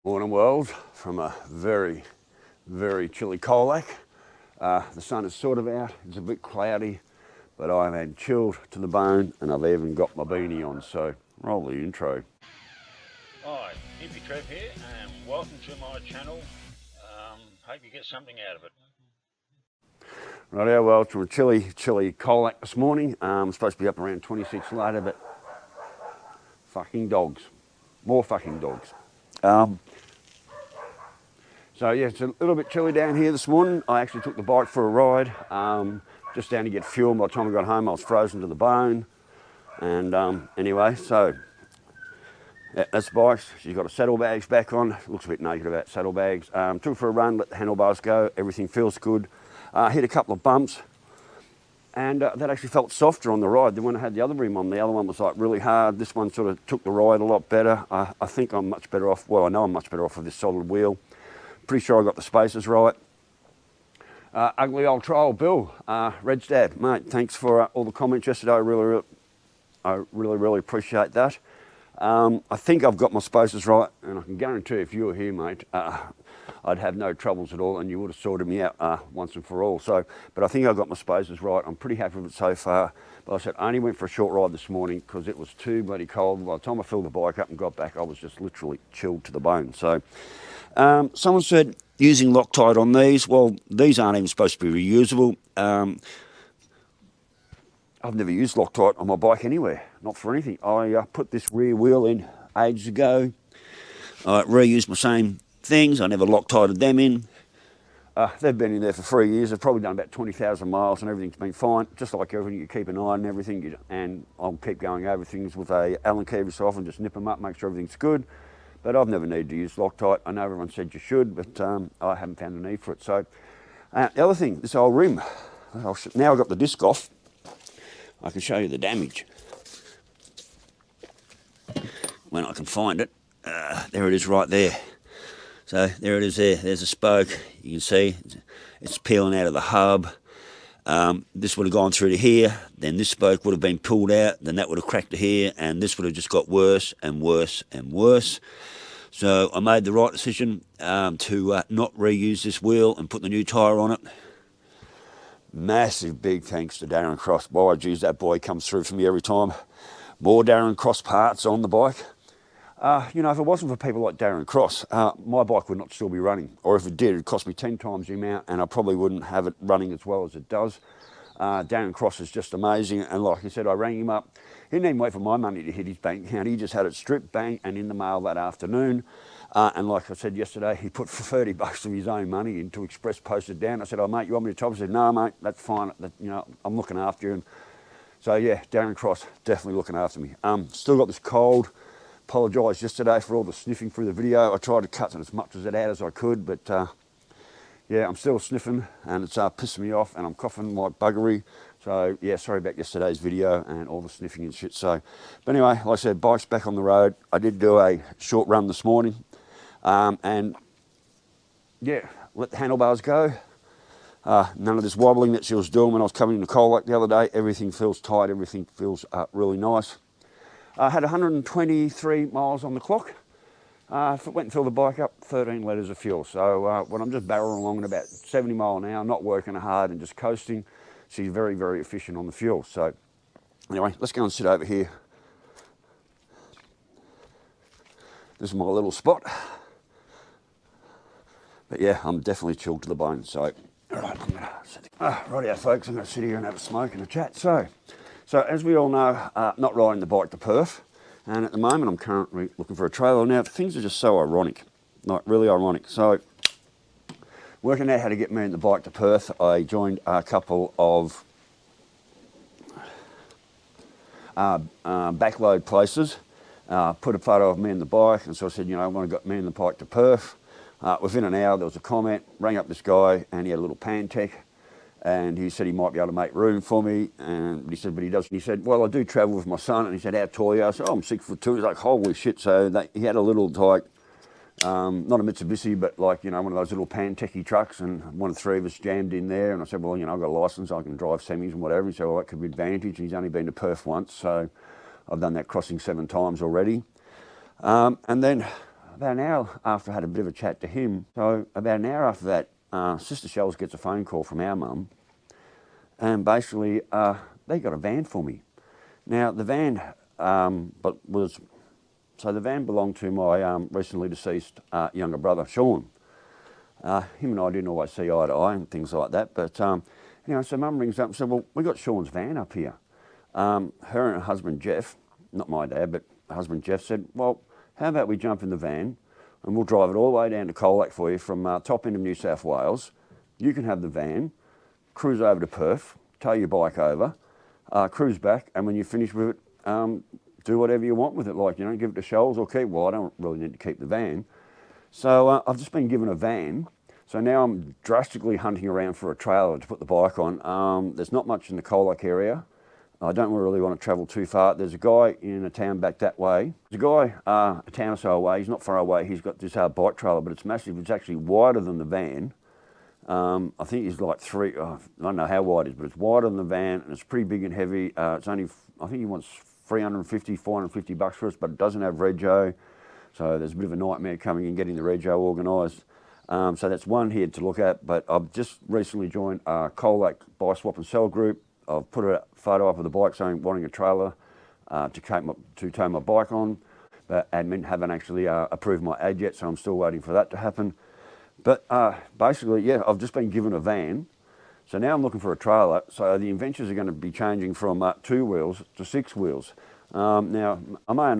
Morning world from a very, very chilly Colac. The sun is sort of out, it's a bit cloudy, but I'm had chilled to the bone and I've even got my beanie on, so roll the intro. Hi, Hippy Trev here and welcome to my channel. Hope you get something out of it. Right, well, it's from a chilly Colac this morning. I'm supposed to be up around 26 later, but fucking dogs. More fucking dogs. So yeah, it's a little bit chilly down here this morning. I actually took the bike for a ride, just down to get fuel. By the time I got home, I was frozen to the bone. And anyway, so yeah, that's the bike. She's got her saddlebags back on. Looks a bit naked about saddlebags. Took for a run, let the handlebars go. Everything feels good. Hit a couple of bumps, and that actually felt softer on the ride than when I had the other rim on. The other one was like really hard. This one sort of took the ride a lot better. I think I'm much better off. Well, I know I'm much better off with this solid wheel. Pretty sure I got the spacers right. Ugly old trial Bill, Red's dad, mate, thanks for all the comments yesterday. I really appreciate that. I think I've got my spacers right, and I can guarantee if you were here, mate, I'd have no troubles at all, and you would have sorted me out once and for all. So, but I think I got my spacers right. I'm pretty happy with it so far. But like I said, I only went for a short ride this morning because it was too bloody cold. By the time I filled the bike up and got back, I was just literally chilled to the bone. So. Someone said using Loctite on these. Well, these aren't even supposed to be reusable. I've never used Loctite on my bike anywhere, not for anything. I put this rear wheel in ages ago. I reused my same things. I never Loctited them in. They've been in there for 3 years. They've probably done about 20,000 miles and everything's been fine. Just like everything, you keep an eye on everything, and I'll keep going over things with a Allen key every so often, just nip them up, make sure everything's good. But I've never needed to use Loctite. I know everyone said you should, but I haven't found a need for it. So the other thing, this old rim, now I've got the disc off, I can show you the damage when I can find it. There it is right there. So there it is there. There's a spoke. You can see it's peeling out of the hub. This would have gone through to here, then this spoke would have been pulled out, then that would have cracked to here, and this would have just got worse and worse and worse. So I made the right decision to not reuse this wheel and put the new tyre on it. Massive big thanks to Darren Cross. Boy, geez, that boy comes through for me every time. More Darren Cross parts on the bike. You know, if it wasn't for people like Darren Cross, my bike would not still be running. Or if it did, it'd cost me 10 times the amount, and I probably wouldn't have it running as well as it does. Darren Cross is just amazing, and like I said, I rang him up. He didn't even wait for my money to hit his bank account. He just had it stripped, bang, and in the mail that afternoon. And like I said yesterday, he put $30 of his own money into express posted down. I said, "Oh mate, you want me to top?" He said, "No mate, that's fine. You know, I'm looking after you." And so yeah, Darren Cross definitely looking after me. Still got this cold. Apologised yesterday for all the sniffing through the video. I tried to cut it as much as it out as I could, but yeah, I'm still sniffing and it's pissing me off and I'm coughing like buggery. So yeah, sorry about yesterday's video and all the sniffing and shit. So, but anyway, like I said, bike's back on the road. I did do a short run this morning, and yeah, let the handlebars go. None of this wobbling that she was doing when I was coming into Colac the other day. Everything feels tight. Everything feels really nice. I had 123 miles on the clock. Went and filled the bike up, 13 litres of fuel. So when I'm just barreling along at about 70 mile an hour, not working hard and just coasting, she's very, very efficient on the fuel. So anyway, let's go and sit over here. This is my little spot. But yeah, I'm definitely chilled to the bone. So, all right, I'm gonna sit. Rightio, folks, I'm gonna sit here and have a smoke and a chat. So as we all know, not riding the bike to Perth. And at the moment, I'm currently looking for a trailer. Now, things are just so ironic, like really ironic. So, working out how to get me and the bike to Perth, I joined a couple of backload places, put a photo of me and the bike, and so I said, you know, I want to get me and the bike to Perth. Within an hour, there was a comment, rang up this guy, and he had a little Pantech. And he said he might be able to make room for me. And he said, but he doesn't. He said, well, I do travel with my son. And he said, how tall are you? I said, oh, I'm 6'2". He's like, holy shit. So he had a little, like, not a Mitsubishi, but like, you know, one of those little Pantech trucks. And one of the three of us jammed in there. And I said, well, you know, I've got a license. I can drive semis and whatever. He said, well, that could be an advantage. And he's only been to Perth once. So I've done that crossing 7 times already. And then about an hour after I had a bit of a chat to him, so about an hour after that, Sister Shells gets a phone call from our mum, and basically they got a van for me. Now the van, the van belonged to my recently deceased younger brother, Sean. Him and I didn't always see eye to eye and things like that, but so Mum rings up and said, well, we got Sean's van up here. Her and her husband Jeff, not my dad, but her husband Jeff said, well, how about we jump in the van and we'll drive it all the way down to Colac for you from top end of New South Wales. You can have the van, cruise over to Perth, tow your bike over, cruise back, and when you finish with it, do whatever you want with it, like, give it to Shells or keep. Well, I don't really need to keep the van. So I've just been given a van. So now I'm drastically hunting around for a trailer to put the bike on. There's not much in the Colac area. I don't really want to travel too far. There's a guy in a town back that way. There's a guy a town or so away. He's not far away. He's got this bike trailer, but it's massive. It's actually wider than the van. I think it's like I don't know how wide it is, but it's wider than the van, and it's pretty big and heavy. It's only, I think he wants $450 for it, but it doesn't have rego. So there's a bit of a nightmare coming and getting the rego organised. So that's one here to look at, but I've just recently joined Colac Buy Swap and Sell group. I've put a photo up of the bike saying wanting a trailer to tow my bike on, but admin haven't actually approved my ad yet, so I'm still waiting for that to happen. But basically, yeah, I've just been given a van, so now I'm looking for a trailer. So the adventures are going to be changing from 2 wheels to 6 wheels. Now, I may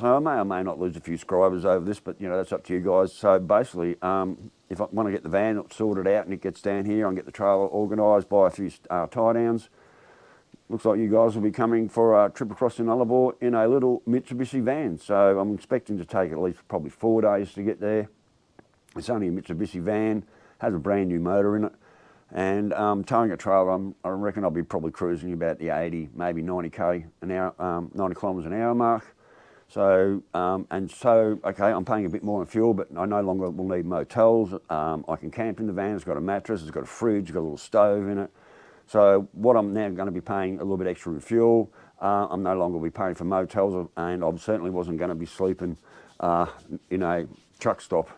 or may not lose a few subscribers over this, but that's up to you guys. So basically, if I want to get the van sorted out and it gets down here, I can get the trailer organised, buy a few tie downs. Looks like you guys will be coming for a trip across the Nullarbor in a little Mitsubishi van. So I'm expecting to take at least probably 4 days to get there. It's only a Mitsubishi van, has a brand new motor in it, and towing a trailer, I reckon I'll be probably cruising about the 80, maybe 90k an hour, 90 kilometres an hour mark. So, okay, I'm paying a bit more in fuel, but I no longer will need motels. I can camp in the van. It's got a mattress, it's got a fridge, it's got a little stove in it. So what I'm now going to be paying a little bit extra in fuel. I'm no longer be paying for motels, and I certainly wasn't going to be sleeping in a truck stop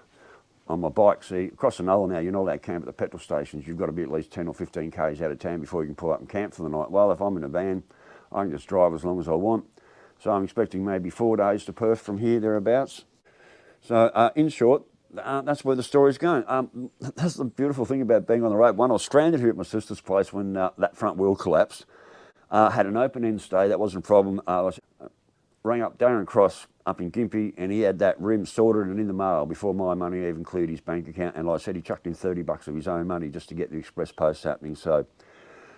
on my bike. See, across the Nulla now, you're not allowed to camp at the petrol stations. You've got to be at least 10 or 15 k's out of town before you can pull up and camp for the night. Well, if I'm in a van, I can just drive as long as I want. So I'm expecting maybe 4 days to Perth from here, thereabouts. So in short, that's where the story's going. That's the beautiful thing about being on the road. One, I was stranded here at my sister's place when that front wheel collapsed. Had an open-end stay, that wasn't a problem. I rang up Darren Cross up in Gympie, and he had that rim sorted and in the mail before my money even cleared his bank account. And like I said, he chucked in $30 of his own money just to get the express post happening. So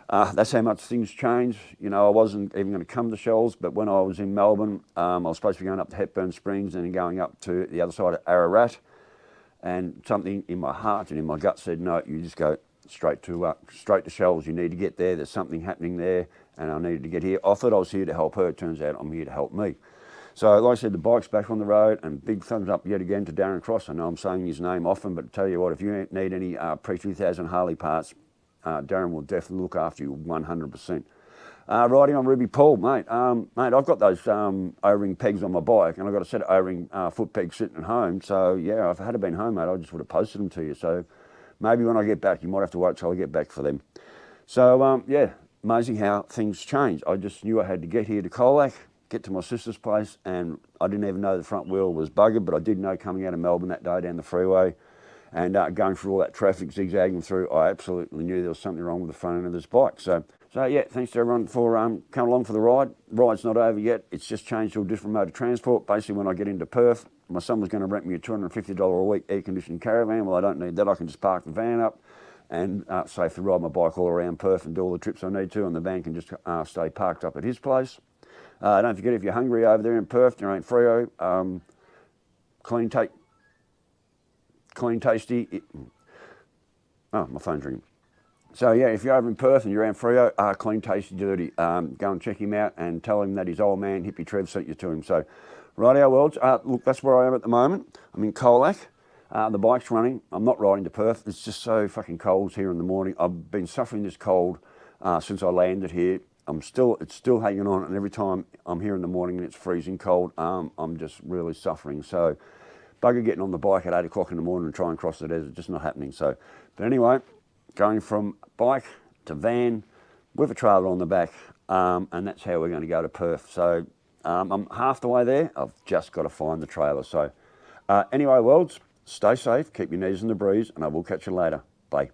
that's how much things change. I wasn't even going to come to Shells, but when I was in Melbourne, I was supposed to be going up to Hepburn Springs and then going up to the other side of Ararat. And something in my heart and in my gut said, no, you just go straight to Shells. You need to get there. There's something happening there, and I needed to get here. I thought I was here to help her. It turns out I'm here to help me. So like I said, the bike's back on the road, and big thumbs up yet again to Darren Cross. I know I'm saying his name often, but tell you what, if you need any pre-2000 Harley parts, Darren will definitely look after you 100%. Riding on Ruby Paul, mate. Mate, I've got those O-ring pegs on my bike, and I've got a set of O-ring foot pegs sitting at home. So yeah, if I had been home, mate, I just would have posted them to you. So maybe when I get back, you might have to wait till I get back for them. So yeah, amazing how things change. I just knew I had to get here to Colac, get to my sister's place, and I didn't even know the front wheel was buggered, but I did know coming out of Melbourne that day down the freeway and going through all that traffic, zigzagging through, I absolutely knew there was something wrong with the front end of this bike. So yeah, thanks to everyone for coming along for the ride. Ride's not over yet. It's just changed to a different mode of transport. Basically, when I get into Perth, my son was going to rent me a $250 a week air-conditioned caravan. Well, I don't need that. I can just park the van up and safely ride my bike all around Perth and do all the trips I need to, and the van can just stay parked up at his place. Don't forget, if you're hungry over there in Perth, there ain't Freo. Clean, tasty. Oh, my phone's ringing. So yeah, if you're over in Perth and you're around Freo, Clean, Tasty, Dirty, go and check him out and tell him that his old man, Hippy Trev, sent you to him. So rightio, worlds. Look, that's where I am at the moment. I'm in Colac. The bike's running. I'm not riding to Perth. It's just so fucking cold here in the morning. I've been suffering this cold since I landed here. It's still hanging on, and every time I'm here in the morning and it's freezing cold, I'm just really suffering. So bugger getting on the bike at 8 o'clock in the morning and try and cross the desert, just not happening. So, but anyway, going from bike to van with a trailer on the back, and that's how we're going to go to Perth. So I'm half the way there. I've just got to find the trailer. So anyway, worlds, stay safe, keep your knees in the breeze, and I will catch you later. Bye.